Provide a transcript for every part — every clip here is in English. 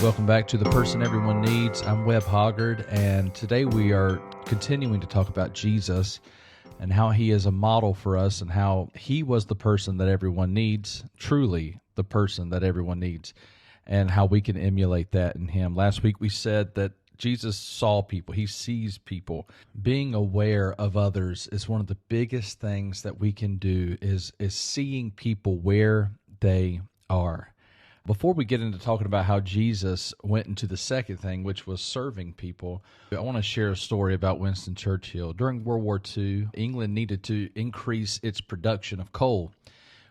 Welcome back to The Person Everyone Needs. I'm Webb Hoggard, and today we are continuing to talk about Jesus and how he is a model for us and how he was the person that everyone needs, truly the person that everyone needs, and how we can emulate that in him. Last week we said that Jesus saw people. He sees people. Being aware of others is one of the biggest things that we can do is seeing people where they are. Before we get into talking about how Jesus went into the second thing, which was serving people, I want to share a story about Winston Churchill. During World War II, England needed to increase its production of coal.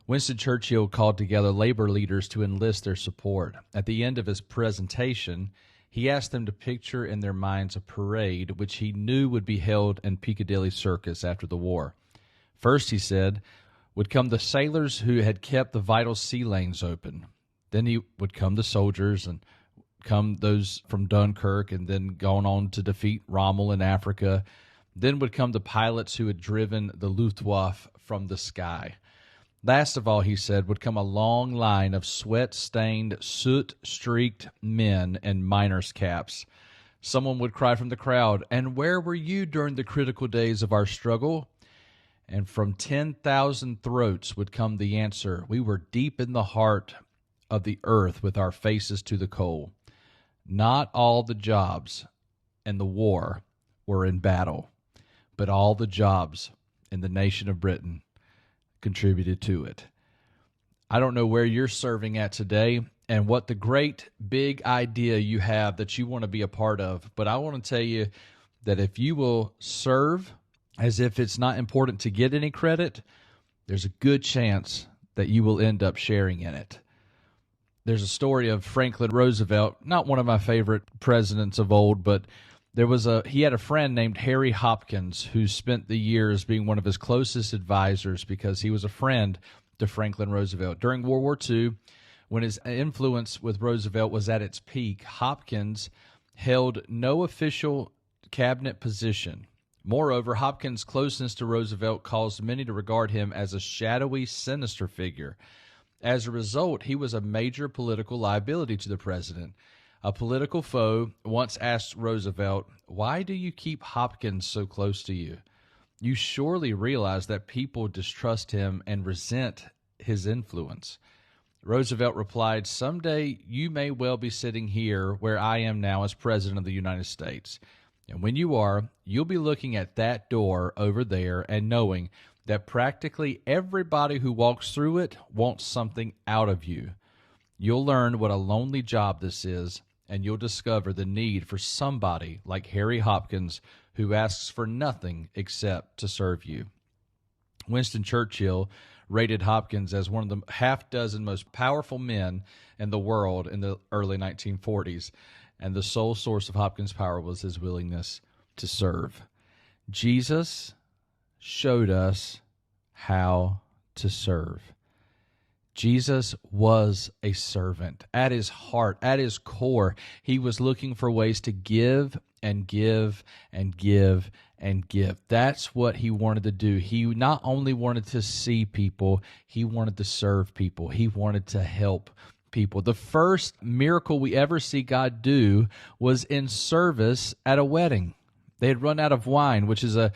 Winston Churchill called together labor leaders to enlist their support. At the end of his presentation, he asked them to picture in their minds a parade which he knew would be held in Piccadilly Circus after the war. First, he said, would come the sailors who had kept the vital sea lanes open. Then he would come the soldiers and come those from Dunkirk and then gone on to defeat Rommel in Africa. Then would come the pilots who had driven the Luftwaffe from the sky. Last of all, he said, would come a long line of sweat-stained, soot-streaked men in miners' caps. Someone would cry from the crowd, "And where were you during the critical days of our struggle?" And from 10,000 throats would come the answer, "We were deep in the heart of the earth with our faces to the coal." Not all the jobs in the war were in battle, but all the jobs in the nation of Britain contributed to it. I don't know where you're serving at today and what the great big idea you have that you want to be a part of, but I want to tell you that if you will serve as if it's not important to get any credit, there's a good chance that you will end up sharing in it. There's a story of Franklin Roosevelt, not one of my favorite presidents of old, but he had a friend named Harry Hopkins who spent the years being one of his closest advisors because he was a friend to Franklin Roosevelt. During World War II, when his influence with Roosevelt was at its peak, Hopkins held no official cabinet position. Moreover, Hopkins' closeness to Roosevelt caused many to regard him as a shadowy, sinister figure. As a result, he was a major political liability to the president. A political foe once asked Roosevelt, "Why do you keep Hopkins so close to you? You surely realize that people distrust him and resent his influence." Roosevelt replied, "Someday you may well be sitting here where I am now as President of the United States. And when you are, you'll be looking at that door over there and knowing that practically everybody who walks through it wants something out of you. You'll learn what a lonely job this is, and you'll discover the need for somebody like Harry Hopkins who asks for nothing except to serve you." Winston Churchill rated Hopkins as one of the half-dozen most powerful men in the world in the early 1940s, and the sole source of Hopkins' power was his willingness to serve. Jesus showed us how to serve. Jesus was a servant. At his heart, at his core, he was looking for ways to give and give and give and give. That's what he wanted to do. He not only wanted to see people, he wanted to serve people. He wanted to help people. The first miracle we ever see God do was in service at a wedding. They had run out of wine, which is a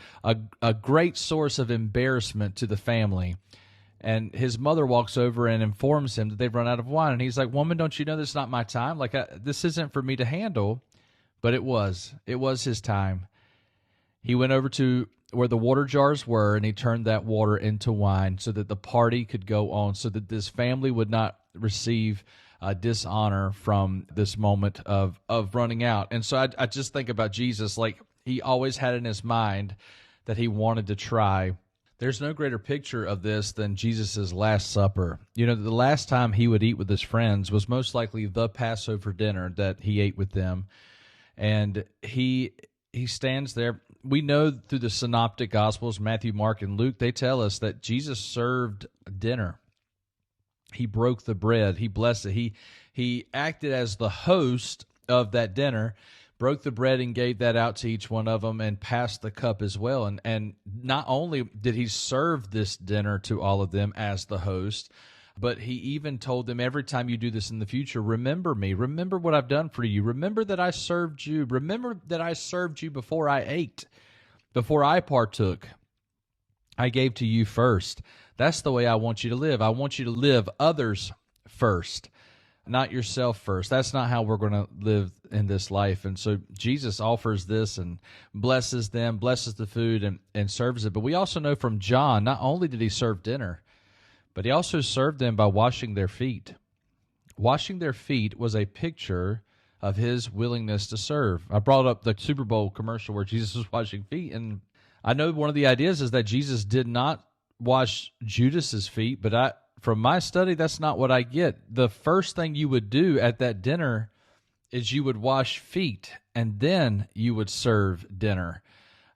great source of embarrassment to the family. And his mother walks over and informs him that they've run out of wine. And he's like, "Woman, don't you know this is not my time? This isn't for me to handle." But it was. It was his time. He went over to where the water jars were, and he turned that water into wine so that the party could go on, so that this family would not receive dishonor from this moment of running out. And so I just think about Jesus, like he always had in his mind that he wanted to try. There's no greater picture of this than Jesus' Last Supper. You know, the last time he would eat with his friends was most likely the Passover dinner that he ate with them. And he stands there. We know through the synoptic Gospels, Matthew, Mark, and Luke, they tell us that Jesus served dinner. He broke the bread. He blessed it. He acted as the host of that dinner, broke the bread and gave that out to each one of them, and passed the cup as well. And not only did he serve this dinner to all of them as the host, But he even told them, every time you do this in the future, remember me. Remember what I've done for you. Remember that I served you. Remember that I served you before I ate, before I partook. I gave to you first. That's the way I want you to live. I want you to live others first, not yourself first. That's not how we're going to live in this life. And so Jesus offers this and blesses them, blesses the food, and serves it. But we also know from John, not only did he serve dinner, but he also served them by washing their feet. Washing their feet was a picture of his willingness to serve. I brought up the Super Bowl commercial where Jesus was washing feet, and I know one of the ideas is that Jesus did not wash Judas's feet, but from my study, that's not what I get. The first thing you would do at that dinner is you would wash feet, and then you would serve dinner.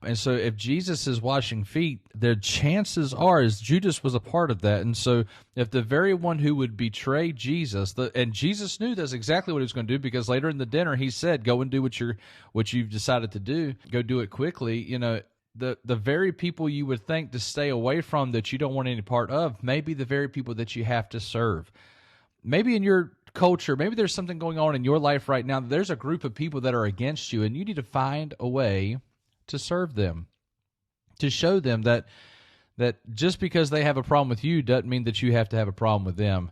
And so if Jesus is washing feet, the chances are is Judas was a part of that. And so if the very one who would betray Jesus, and Jesus knew that's exactly what he was going to do, because later in the dinner he said, go and do what you've decided to do. Go do it quickly. The very people you would think to stay away from that you don't want any part of may be the very people that you have to serve. Maybe in your culture, maybe there's something going on in your life right now. There's a group of people that are against you, and you need to find a way to serve them, to show them that just because they have a problem with you doesn't mean that you have to have a problem with them.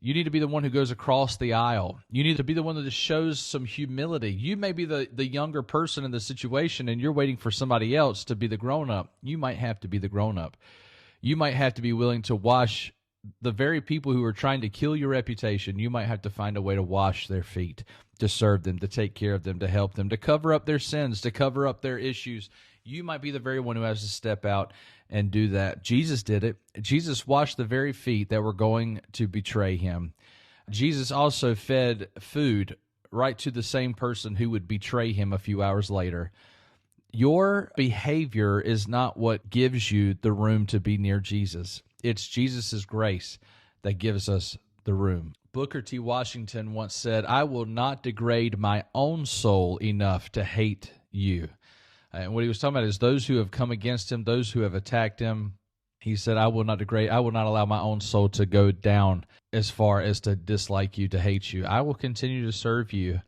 You need to be the one who goes across the aisle. You need to be the one that shows some humility. You may be the younger person in the situation, and you're waiting for somebody else to be the grown-up. You might have to be the grown-up. You might have to be willing to wash the very people who are trying to kill your reputation. You might have to find a way to wash their feet, to serve them, to take care of them, to help them, to cover up their sins, to cover up their issues. You might be the very one who has to step out and do that. Jesus did it. Jesus washed the very feet that were going to betray him. Jesus also fed food right to the same person who would betray him a few hours later. Your behavior is not what gives you the room to be near Jesus. It's Jesus' grace that gives us the room. Booker T. Washington once said, I will not degrade my own soul enough to hate you. And what he was talking about is those who have come against him, those who have attacked him. He said, I will not allow my own soul to go down as far as to dislike you, to hate you. I will continue to serve you.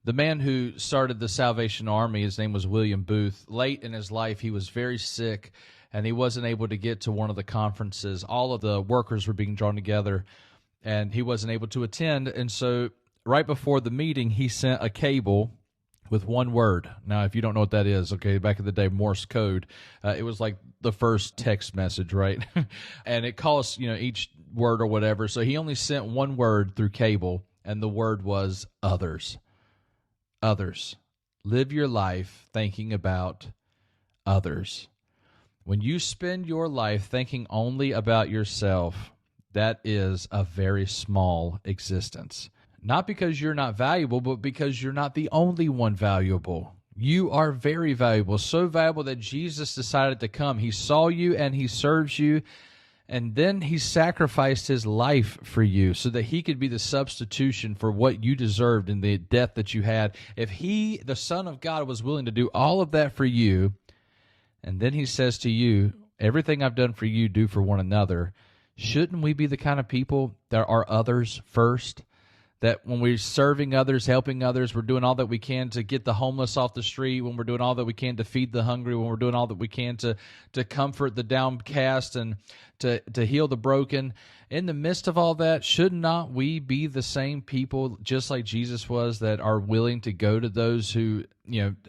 The man who started the Salvation Army, his name was William Booth. Late in his life, he was very sick, and he wasn't able to get to one of the conferences. All of the workers were being drawn together, and he wasn't able to attend. And so right before the meeting, he sent a cable with one word. Now, if you don't know what that is, okay, back in the day, Morse code, it was like the first text message, right? And it costs, each word or whatever. So he only sent one word through cable, and the word was others. Others. Live your life thinking about others. When you spend your life thinking only about yourself, that is a very small existence. Not because you're not valuable, but because you're not the only one valuable. You are very valuable, so valuable that Jesus decided to come. He saw you and he serves you, and then he sacrificed his life for you so that he could be the substitution for what you deserved in the death that you had. If he, the Son of God, was willing to do all of that for you, and then he says to you, everything I've done for you, do for one another, shouldn't we be the kind of people that are others first? That when we're serving others, helping others, we're doing all that we can to get the homeless off the street, when we're doing all that we can to feed the hungry, when we're doing all that we can to comfort the downcast and to heal the broken. In the midst of all that, should not we be the same people, just like Jesus was, that are willing to go to those who,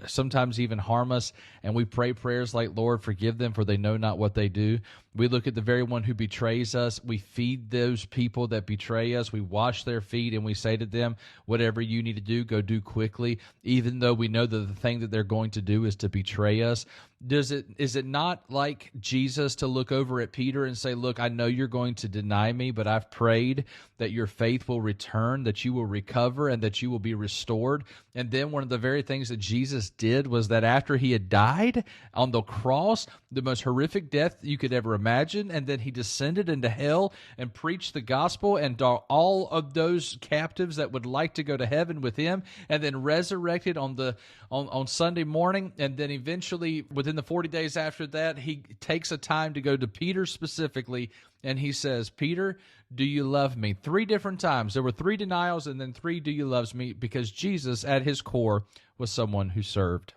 sometimes even harm us, and we pray prayers like, Lord, forgive them, for they know not what they do. We look at the very one who betrays us. We feed those people that betray us. We wash their feet, and we say to them, whatever you need to do, go do quickly, even though we know that the thing that they're going to do is to betray us. Is it not like Jesus to look over at Peter and say, look, I know you're going to deny me, but I've prayed that your faith will return, that you will recover, and that you will be restored. And then one of the very things that Jesus did was that after he had died on the cross, the most horrific death you could ever imagine, and then he descended into hell and preached the gospel, and all of those captives that would like to go to heaven with him, and then resurrected on Sunday morning, and then eventually within within the 40 days after that, he takes a time to go to Peter specifically, and he says, Peter, do you love me? 3 different times. There were 3 denials and then 3 do you love me, because Jesus at his core was someone who served.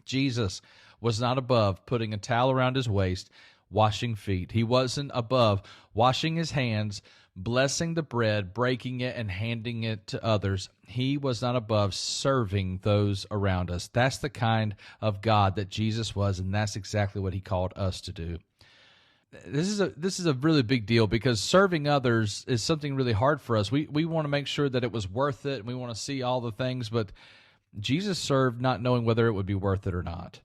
Jesus was not above putting a towel around his waist, washing feet. He wasn't above washing his hands, blessing the bread, breaking it, and handing it to others. He was not above serving those around us. That's the kind of God that Jesus was, and that's exactly what he called us to do. This is a really big deal, because serving others is something really hard for us. We want to make sure that it was worth it, and we want to see all the things, but Jesus served not knowing whether it would be worth it or not.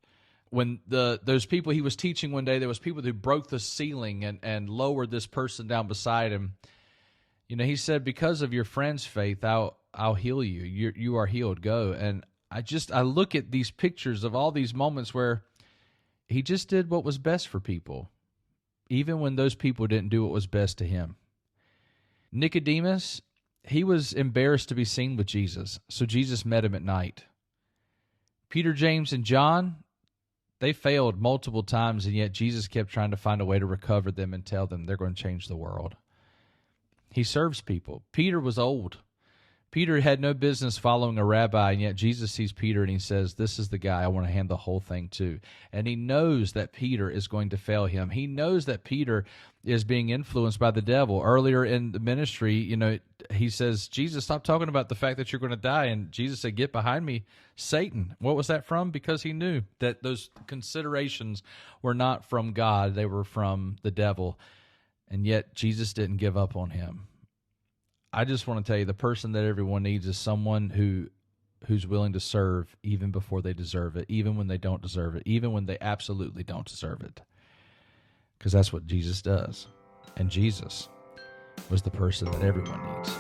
When those people he was teaching one day, there was people who broke the ceiling and lowered this person down beside him. You know, he said, because of your friend's faith, I'll heal you. You are healed. Go. And I look at these pictures of all these moments where he just did what was best for people, even when those people didn't do what was best to him. Nicodemus, he was embarrassed to be seen with Jesus, so Jesus met him at night. Peter, James, and John, they failed multiple times, and yet Jesus kept trying to find a way to recover them and tell them they're going to change the world. He serves people. Peter was old. Peter had no business following a rabbi, and yet Jesus sees Peter and he says, this is the guy I want to hand the whole thing to. And he knows that Peter is going to fail him. He knows that Peter is being influenced by the devil. Earlier in the ministry, you know, he says, Jesus, stop talking about the fact that you're going to die. And Jesus said, get behind me, Satan. What was that from? Because he knew that those considerations were not from God. They were from the devil. And yet Jesus didn't give up on him. I just want to tell you, the person that everyone needs is someone who's willing to serve even before they deserve it, even when they don't deserve it, even when they absolutely don't deserve it. Because that's what Jesus does. And Jesus was the person that everyone needs.